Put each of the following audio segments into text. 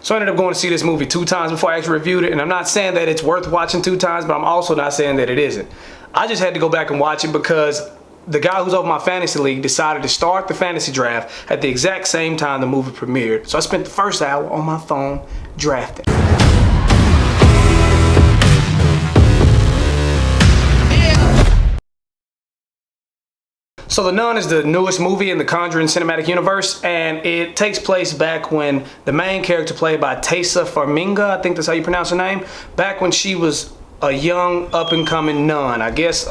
So I ended up going to see this movie 2 times before I actually reviewed it, and I'm not saying that it's worth watching 2 times, but I'm also not saying that it isn't. I just had to go back and watch it because the guy who's over my fantasy league decided to start the fantasy draft at the exact same time the movie premiered. So I spent the first hour on my phone drafting. So The Nun is the newest movie in the Conjuring cinematic universe, and it takes place back when the main character, played by Taissa Farmiga, I think that's how you pronounce her name, back when she was a young up-and-coming nun. I guess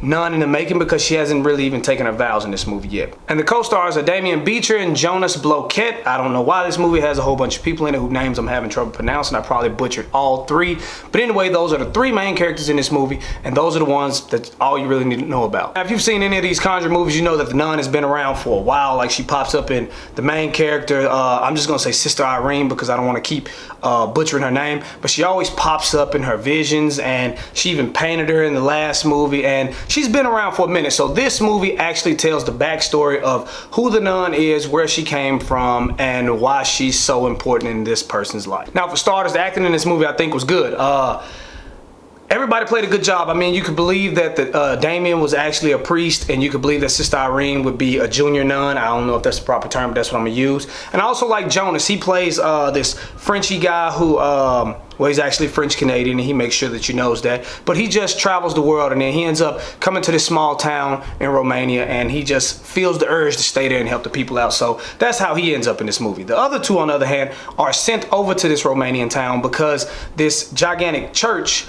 nun in the making, because she hasn't really even taken her vows in this movie yet. And the co-stars are Damian Beecher and Jonas Bloquet. I don't know why this movie has a whole bunch of people in it whose names I'm having trouble pronouncing. I probably butchered all 3. But anyway, those are the 3 main characters in this movie, and those are the ones that all you really need to know about. Now, if you've seen any of these Conjuring movies, you know that the nun has been around for a while. Like, she pops up in the main character, I'm just gonna say Sister Irene because I don't want to keep butchering her name, but she always pops up in her visions, and she even painted her in the last movie, and she's been around for a minute. So this movie actually tells the backstory of who the nun is, where she came from, and why she's so important in this person's life. Now, for starters, the acting in this movie I think was good. Everybody played a good job. I mean, you could believe that Damien was actually a priest, and you could believe that Sister Irene would be a junior nun. I don't know if that's the proper term, but that's what I'm gonna use. And I also like Jonas. He plays this Frenchy guy who, well, he's actually French-Canadian, and he makes sure that you knows that. But he just travels the world, and then he ends up coming to this small town in Romania, and he just feels the urge to stay there and help the people out. So that's how he ends up in this movie. The other 2, on the other hand, are sent over to this Romanian town because this gigantic church,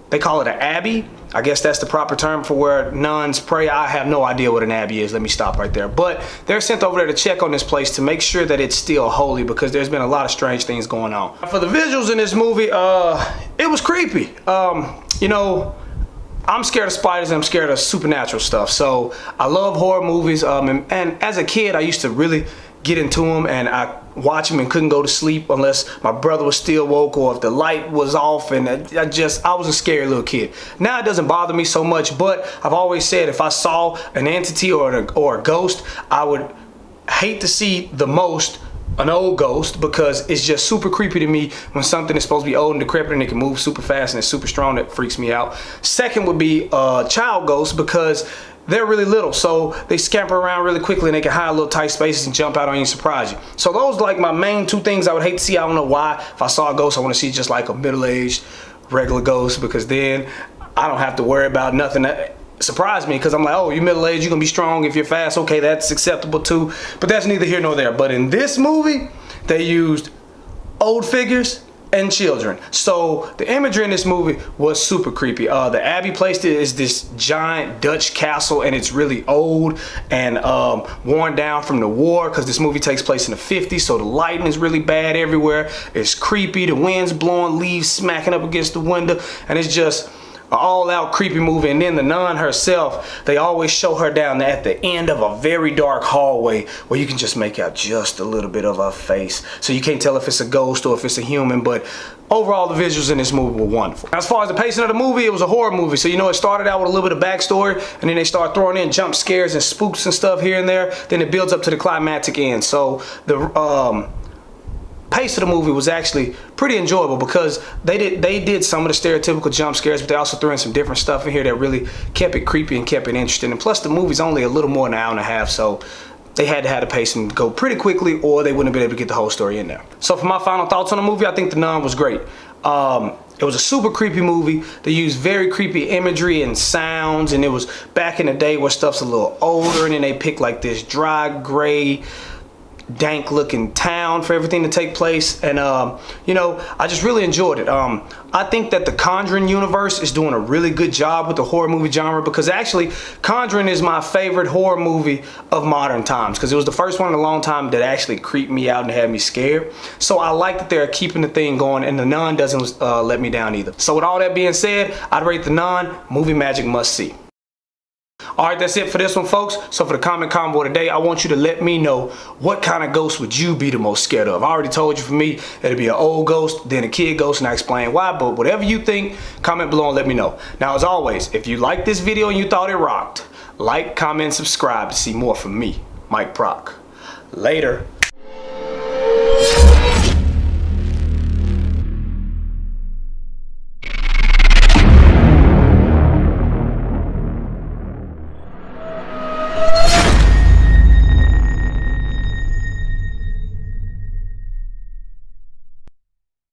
they call it an abbey. I guess that's the proper term for where nuns pray. I have no idea what an abbey is. Let me stop right there. But they're sent over there to check on this place to make sure that it's still holy, because there's been a lot of strange things going on. For the visuals in this movie, it was creepy. You know, I'm scared of spiders and I'm scared of supernatural stuff. So I love horror movies. And as a kid, I used to really get into them, and I watch them and couldn't go to sleep unless my brother was still woke or if the light was off, and I was a scary little kid. Now it doesn't bother me so much, but I've always said if I saw an entity or a ghost, I would hate to see the most an old ghost, because it's just super creepy to me when something is supposed to be old and decrepit and it can move super fast and it's super strong. That freaks me out. Second would be child ghosts, because they're really little, so they scamper around really quickly and they can hide little tight spaces and jump out on you and surprise you. So those are like my main 2 things I would hate to see. I don't know why. If I saw a ghost, I want to see just like a middle-aged regular ghost, because then I don't have to worry about nothing that surprised me, because I'm like, oh, you're middle-aged, you're gonna be strong. If you're fast, okay, that's acceptable too. But that's neither here nor there. But in this movie, they used old figures and children. So the imagery in this movie was super creepy. The Abbey place is this giant Dutch castle, and it's really old and worn down from the war, because this movie takes place in the 50s, so the lighting is really bad everywhere. It's creepy, the wind's blowing, leaves smacking up against the window, and it's just an all-out creepy movie. And then the nun herself, they always show her down at the end of a very dark hallway where you can just make out just a little bit of her face, so you can't tell if it's a ghost or if it's a human. But overall, the visuals in this movie were wonderful. As far as the pacing of the movie, it was a horror movie, so you know, it started out with a little bit of backstory, and then they start throwing in jump scares and spooks and stuff here and there. Then it builds up to the climactic end. So the pace of the movie was actually pretty enjoyable, because they did some of the stereotypical jump scares, but they also threw in some different stuff in here that really kept it creepy and kept it interesting. And plus, the movie's only a little more than an hour and a half, so they had to have the pacing go pretty quickly, or they wouldn't have been able to get the whole story in there. So for my final thoughts on the movie, I think The Nun was great. It was a super creepy movie. They used very creepy imagery and sounds, and it was back in the day where stuff's a little older, and then they picked like this dry, gray, dank looking town for everything to take place. And you know, I just really enjoyed it. I think that the Conjuring universe is doing a really good job with the horror movie genre, because actually Conjuring is my favorite horror movie of modern times, because it was the first one in a long time that actually creeped me out and had me scared. So I like that they're keeping the thing going, and The Nun doesn't let me down either. So with all that being said, I'd rate The Nun movie magic must see. Alright, that's it for this one, folks. So for the comment combo today, I want you to let me know, what kind of ghost would you be the most scared of? I already told you, for me, it'd be an old ghost, then a kid ghost, and I explain why. But whatever you think, comment below and let me know. Now, as always, if you liked this video and you thought it rocked, like, comment, subscribe to see more from me, Mike Proc. Later.